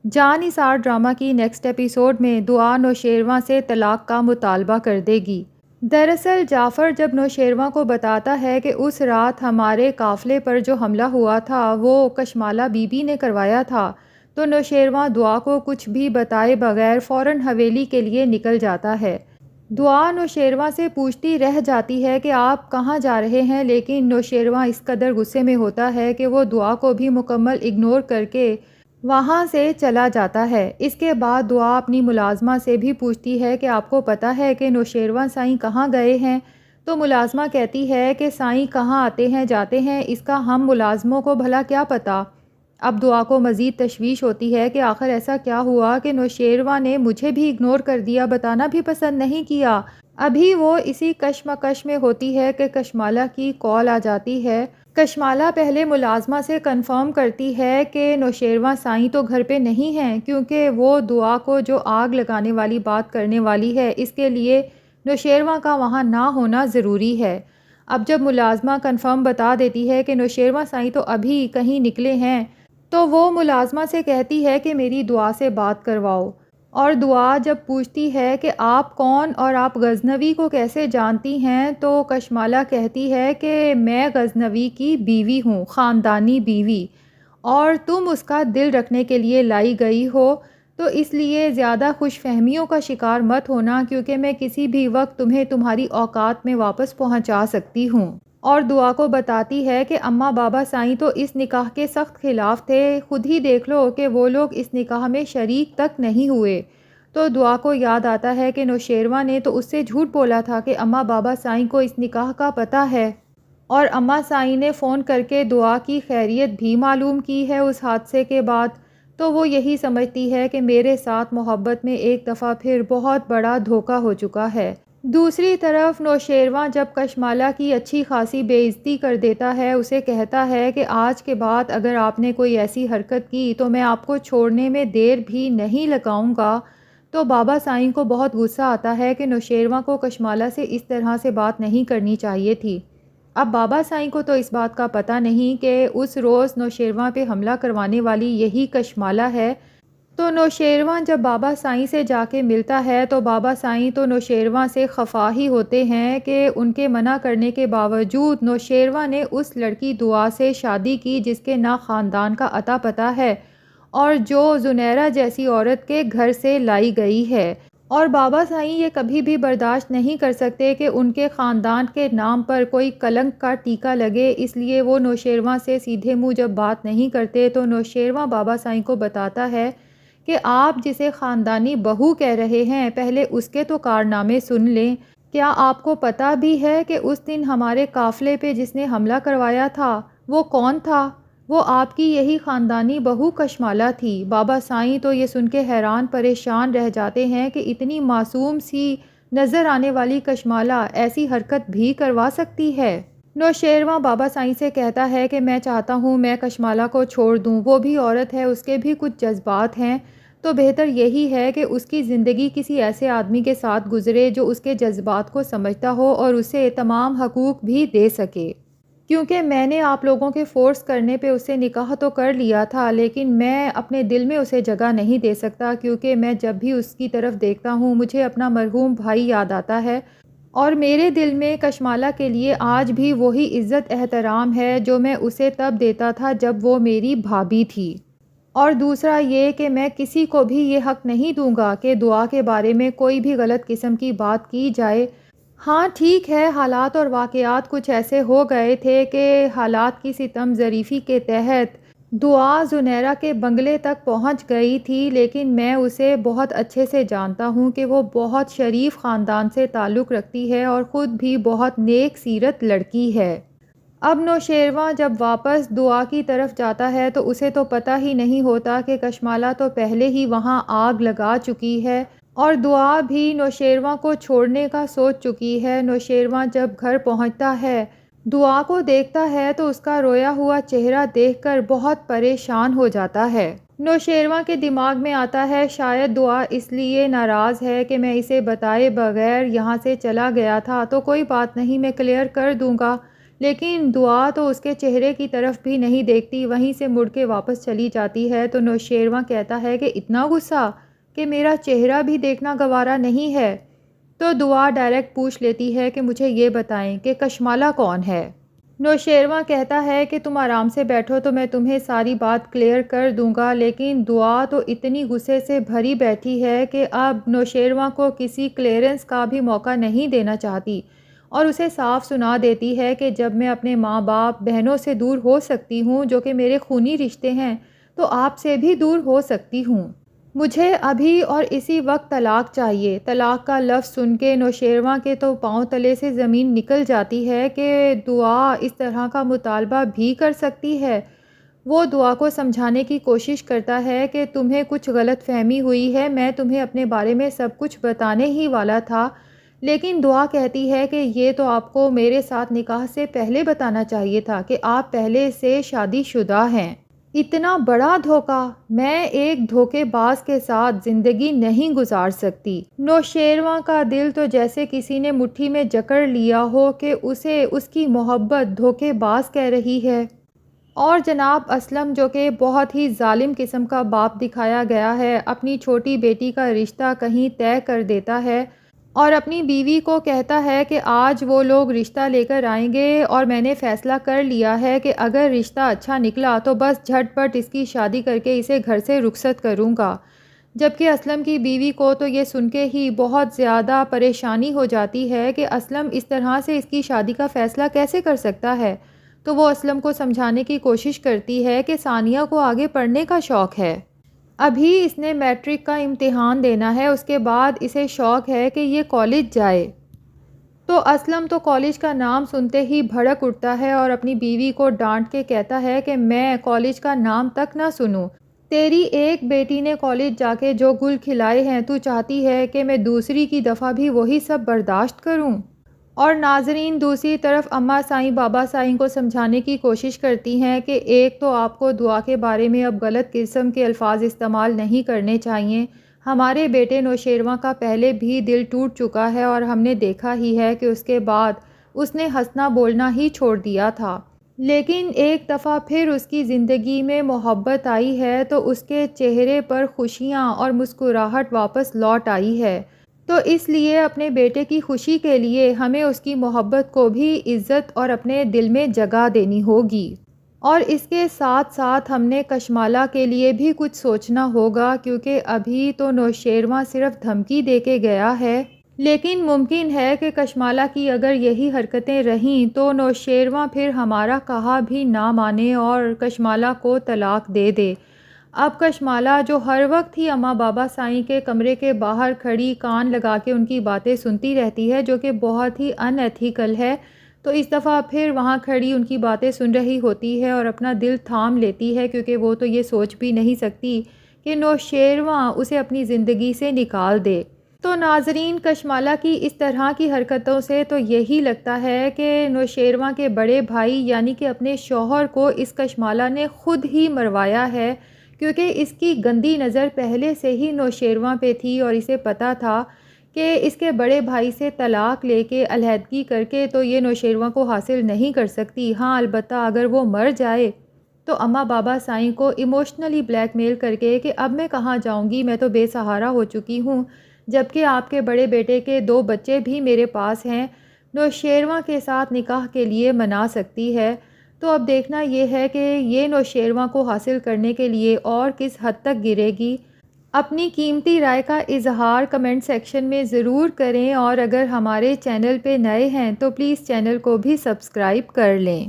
جان نثار drama کی next episode میں دعا نوشیروان سے طلاق کا مطالبہ کر دے گی۔ دراصل جعفر جب نوشیروان کو بتاتا ہے کہ اس رات ہمارے قافلے پر جو حملہ ہوا تھا وہ کشمالہ بی بی نے کروایا تھا، تو نوشیروان دعا کو کچھ بھی بتائے بغیر فوراً حویلی کے لیے نکل جاتا ہے۔ دعا نوشیروان سے پوچھتی رہ جاتی ہے کہ آپ کہاں جا رہے ہیں، لیکن نوشیروان اس قدر غصے میں ہوتا ہے کہ وہ دعا کو بھی مکمل اگنور کر کے وہاں سے چلا جاتا ہے۔ اس کے بعد دعا اپنی ملازمہ سے بھی پوچھتی ہے کہ آپ کو پتہ ہے کہ نوشیروان سائیں کہاں گئے ہیں، تو ملازمہ کہتی ہے کہ سائیں کہاں آتے ہیں جاتے ہیں، اس کا ہم ملازموں کو بھلا کیا پتہ۔ اب دعا کو مزید تشویش ہوتی ہے کہ آخر ایسا کیا ہوا کہ نوشیروان نے مجھے بھی اگنور کر دیا، بتانا بھی پسند نہیں کیا۔ ابھی وہ اسی کشمکش میں ہوتی ہے کہ کشمالہ کی کال آ جاتی ہے۔ کشمالہ پہلے ملازمہ سے کنفرم کرتی ہے کہ نوشیروان سائیں تو گھر پہ نہیں ہیں، کیونکہ وہ دعا کو جو آگ لگانے والی بات کرنے والی ہے، اس کے لیے نوشیروان کا وہاں نہ ہونا ضروری ہے۔ اب جب ملازمہ کنفرم بتا دیتی ہے کہ نوشیروان سائیں تو ابھی کہیں نکلے ہیں، تو وہ ملازمہ سے کہتی ہے کہ میری دعا سے بات کرواؤ۔ اور دعا جب پوچھتی ہے کہ آپ کون اور آپ غزنوی کو کیسے جانتی ہیں، تو کشمالہ کہتی ہے کہ میں غزنوی کی بیوی ہوں، خاندانی بیوی، اور تم اس کا دل رکھنے کے لیے لائی گئی ہو، تو اس لیے زیادہ خوش فہمیوں کا شکار مت ہونا، کیونکہ میں کسی بھی وقت تمہیں تمہاری اوقات میں واپس پہنچا سکتی ہوں۔ اور دعا کو بتاتی ہے کہ اماں بابا سائیں تو اس نکاح کے سخت خلاف تھے، خود ہی دیکھ لو کہ وہ لوگ اس نکاح میں شریک تک نہیں ہوئے۔ تو دعا کو یاد آتا ہے کہ نوشیروان نے تو اس سے جھوٹ بولا تھا کہ اماں بابا سائیں کو اس نکاح کا پتہ ہے، اور اماں سائیں نے فون کر کے دعا کی خیریت بھی معلوم کی ہے اس حادثے کے بعد۔ تو وہ یہی سمجھتی ہے کہ میرے ساتھ محبت میں ایک دفعہ پھر بہت بڑا دھوکہ ہو چکا ہے۔ دوسری طرف نوشیروان جب کشمالہ کی اچھی خاصی بے عزتی کر دیتا ہے، اسے کہتا ہے کہ آج کے بعد اگر آپ نے کوئی ایسی حرکت کی تو میں آپ کو چھوڑنے میں دیر بھی نہیں لگاؤں گا، تو بابا سائیں کو بہت غصہ آتا ہے کہ نوشیروان کو کشمالہ سے اس طرح سے بات نہیں کرنی چاہیے تھی۔ اب بابا سائیں کو تو اس بات کا پتہ نہیں کہ اس روز نوشیروان پہ حملہ کروانے والی یہی کشمالہ ہے۔ تو نوشیروان جب بابا سائیں سے جا کے ملتا ہے تو بابا سائیں تو نوشیروان سے خفا ہی ہوتے ہیں کہ ان کے منع کرنے کے باوجود نوشیروان نے اس لڑکی دعا سے شادی کی جس کے نہ خاندان کا اتا پتہ ہے اور جو زنیرہ جیسی عورت کے گھر سے لائی گئی ہے، اور بابا سائیں یہ کبھی بھی برداشت نہیں کر سکتے کہ ان کے خاندان کے نام پر کوئی کلنک کا ٹیکا لگے، اس لیے وہ نوشیروان سے سیدھے منہ جب بات نہیں کرتے تو نوشیروان بابا سائیں کو بتاتا ہے کہ آپ جسے خاندانی بہو کہہ رہے ہیں، پہلے اس کے تو کارنامے سن لیں۔ کیا آپ کو پتہ بھی ہے کہ اس دن ہمارے قافلے پہ جس نے حملہ کروایا تھا وہ کون تھا؟ وہ آپ کی یہی خاندانی بہو کشمالہ تھی۔ بابا سائیں تو یہ سن کے حیران پریشان رہ جاتے ہیں کہ اتنی معصوم سی نظر آنے والی کشمالہ ایسی حرکت بھی کروا سکتی ہے۔ نوشیروان بابا سائیں سے کہتا ہے کہ میں چاہتا ہوں میں کشمالہ کو چھوڑ دوں، وہ بھی عورت ہے، اس کے بھی کچھ جذبات ہیں، تو بہتر یہی ہے کہ اس کی زندگی کسی ایسے آدمی کے ساتھ گزرے جو اس کے جذبات کو سمجھتا ہو اور اسے تمام حقوق بھی دے سکے۔ کیونکہ میں نے آپ لوگوں کے فورس کرنے پہ اسے نکاح تو کر لیا تھا، لیکن میں اپنے دل میں اسے جگہ نہیں دے سکتا، کیونکہ میں جب بھی اس کی طرف دیکھتا ہوں مجھے اپنا مرحوم بھائی یاد آتا ہے، اور میرے دل میں کشمالہ کے لیے آج بھی وہی عزت احترام ہے جو میں اسے تب دیتا تھا جب وہ میری بھابھی تھی۔ اور دوسرا یہ کہ میں کسی کو بھی یہ حق نہیں دوں گا کہ دعا کے بارے میں کوئی بھی غلط قسم کی بات کی جائے۔ ہاں ٹھیک ہے، حالات اور واقعات کچھ ایسے ہو گئے تھے کہ حالات کی ستم ظریفی کے تحت دعا زنیرہ کے بنگلے تک پہنچ گئی تھی، لیکن میں اسے بہت اچھے سے جانتا ہوں کہ وہ بہت شریف خاندان سے تعلق رکھتی ہے اور خود بھی بہت نیک سیرت لڑکی ہے۔ اب نوشیروان جب واپس دعا کی طرف جاتا ہے تو اسے تو پتہ ہی نہیں ہوتا کہ کشمالہ تو پہلے ہی وہاں آگ لگا چکی ہے، اور دعا بھی نوشیروان کو چھوڑنے کا سوچ چکی ہے۔ نوشیروان جب گھر پہنچتا ہے، دعا کو دیکھتا ہے تو اس کا رویا ہوا چہرہ دیکھ کر بہت پریشان ہو جاتا ہے۔ نوشیروان کے دماغ میں آتا ہے شاید دعا اس لیے ناراض ہے کہ میں اسے بتائے بغیر یہاں سے چلا گیا تھا، تو کوئی بات نہیں، میں کلیئر کر دوں گا، لیکن دعا تو اس کے چہرے کی طرف بھی نہیں دیکھتی، وہیں سے مڑ کے واپس چلی جاتی ہے۔ تو نوشیروان کہتا ہے کہ اتنا غصہ کہ میرا چہرہ بھی دیکھنا گوارا نہیں ہے۔ تو دعا ڈائریکٹ پوچھ لیتی ہے کہ مجھے یہ بتائیں کہ کشمالہ کون ہے؟ نوشیروان کہتا ہے کہ تم آرام سے بیٹھو تو میں تمہیں ساری بات کلیئر کر دوں گا، لیکن دعا تو اتنی غصے سے بھری بیٹھی ہے کہ اب نوشیروان کو کسی کلیئرنس کا بھی موقع نہیں دینا چاہتی، اور اسے صاف سنا دیتی ہے کہ جب میں اپنے ماں باپ بہنوں سے دور ہو سکتی ہوں جو کہ میرے خونی رشتے ہیں، تو آپ سے بھی دور ہو سکتی ہوں۔ مجھے ابھی اور اسی وقت طلاق چاہیے۔ طلاق کا لفظ سن کے نوشیروان کے تو پاؤں تلے سے زمین نکل جاتی ہے کہ دعا اس طرح کا مطالبہ بھی کر سکتی ہے۔ وہ دعا کو سمجھانے کی کوشش کرتا ہے کہ تمہیں کچھ غلط فہمی ہوئی ہے، میں تمہیں اپنے بارے میں سب کچھ بتانے ہی والا تھا، لیکن دعا کہتی ہے کہ یہ تو آپ کو میرے ساتھ نکاح سے پہلے بتانا چاہیے تھا کہ آپ پہلے سے شادی شدہ ہیں۔ اتنا بڑا دھوکہ! میں ایک دھوکے باز کے ساتھ زندگی نہیں گزار سکتی۔ نوشیروان کا دل تو جیسے کسی نے مٹھی میں جکڑ لیا ہو کہ اسے اس کی محبت دھوکے باز کہہ رہی ہے۔ اور جناب اسلم، جو کہ بہت ہی ظالم قسم کا باپ دکھایا گیا ہے، اپنی چھوٹی بیٹی کا رشتہ کہیں طے کر دیتا ہے اور اپنی بیوی کو کہتا ہے کہ آج وہ لوگ رشتہ لے کر آئیں گے اور میں نے فیصلہ کر لیا ہے کہ اگر رشتہ اچھا نکلا تو بس جھٹ پٹ اس کی شادی کر کے اسے گھر سے رخصت کروں گا۔ جبکہ اسلم کی بیوی کو تو یہ سن کے ہی بہت زیادہ پریشانی ہو جاتی ہے کہ اسلم اس طرح سے اس کی شادی کا فیصلہ کیسے کر سکتا ہے۔ تو وہ اسلم کو سمجھانے کی کوشش کرتی ہے کہ ثانیہ کو آگے پڑھنے کا شوق ہے، ابھی اس نے میٹرک کا امتحان دینا ہے، اس کے بعد اسے شوق ہے کہ یہ کالج جائے۔ تو اسلم تو کالج کا نام سنتے ہی بھڑک اٹھتا ہے اور اپنی بیوی کو ڈانٹ کے کہتا ہے کہ میں کالج کا نام تک نہ سنوں۔ تیری ایک بیٹی نے کالج جا کے جو گل کھلائے ہیں، تو چاہتی ہے کہ میں دوسری کی دفعہ بھی وہی سب برداشت کروں؟ اور ناظرین، دوسری طرف اماں سائیں بابا سائیں کو سمجھانے کی کوشش کرتی ہیں کہ ایک تو آپ کو دعا کے بارے میں اب غلط قسم کے الفاظ استعمال نہیں کرنے چاہیے۔ ہمارے بیٹے نوشیروان کا پہلے بھی دل ٹوٹ چکا ہے اور ہم نے دیکھا ہی ہے کہ اس کے بعد اس نے ہنسنا بولنا ہی چھوڑ دیا تھا، لیکن ایک دفعہ پھر اس کی زندگی میں محبت آئی ہے تو اس کے چہرے پر خوشیاں اور مسکراہٹ واپس لوٹ آئی ہے۔ تو اس لیے اپنے بیٹے کی خوشی کے لیے ہمیں اس کی محبت کو بھی عزت اور اپنے دل میں جگہ دینی ہوگی، اور اس کے ساتھ ساتھ ہم نے کشمالہ کے لیے بھی کچھ سوچنا ہوگا، کیونکہ ابھی تو نوشیروان صرف دھمکی دے کے گیا ہے، لیکن ممکن ہے کہ کشمالہ کی اگر یہی حرکتیں رہیں تو نوشیروان پھر ہمارا کہا بھی نہ مانے اور کشمالہ کو طلاق دے دے۔ اب کشمالہ جو ہر وقت ہی اماں بابا سائیں کے کمرے کے باہر کھڑی کان لگا کے ان کی باتیں سنتی رہتی ہے، جو کہ بہت ہی ان ایتھیکل ہے، تو اس دفعہ پھر وہاں کھڑی ان کی باتیں سن رہی ہوتی ہے اور اپنا دل تھام لیتی ہے، کیونکہ وہ تو یہ سوچ بھی نہیں سکتی کہ نوشیروان اسے اپنی زندگی سے نکال دے۔ تو ناظرین، کشمالہ کی اس طرح کی حرکتوں سے تو یہی لگتا ہے کہ نوشیروان کے بڑے بھائی یعنی کہ اپنے شوہر کو اس کشمالہ نے خود ہی مروایا ہے، کیونکہ اس کی گندی نظر پہلے سے ہی نوشیروان پہ تھی اور اسے پتہ تھا کہ اس کے بڑے بھائی سے طلاق لے کے علیحدگی کر کے تو یہ نوشیروان کو حاصل نہیں کر سکتی۔ ہاں، البتہ اگر وہ مر جائے تو اماں بابا سائیں کو ایموشنلی بلیک میل کر کے کہ اب میں کہاں جاؤں گی، میں تو بے سہارا ہو چکی ہوں، جبکہ آپ کے بڑے بیٹے کے 2 بچے بھی میرے پاس ہیں، نوشیروان کے ساتھ نکاح کے لیے منا سکتی ہے۔ تو اب دیکھنا یہ ہے کہ یہ نوشیروان کو حاصل کرنے کے لیے اور کس حد تک گرے گی۔ اپنی قیمتی رائے کا اظہار کمنٹ سیکشن میں ضرور کریں، اور اگر ہمارے چینل پہ نئے ہیں تو پلیز چینل کو بھی سبسکرائب کر لیں۔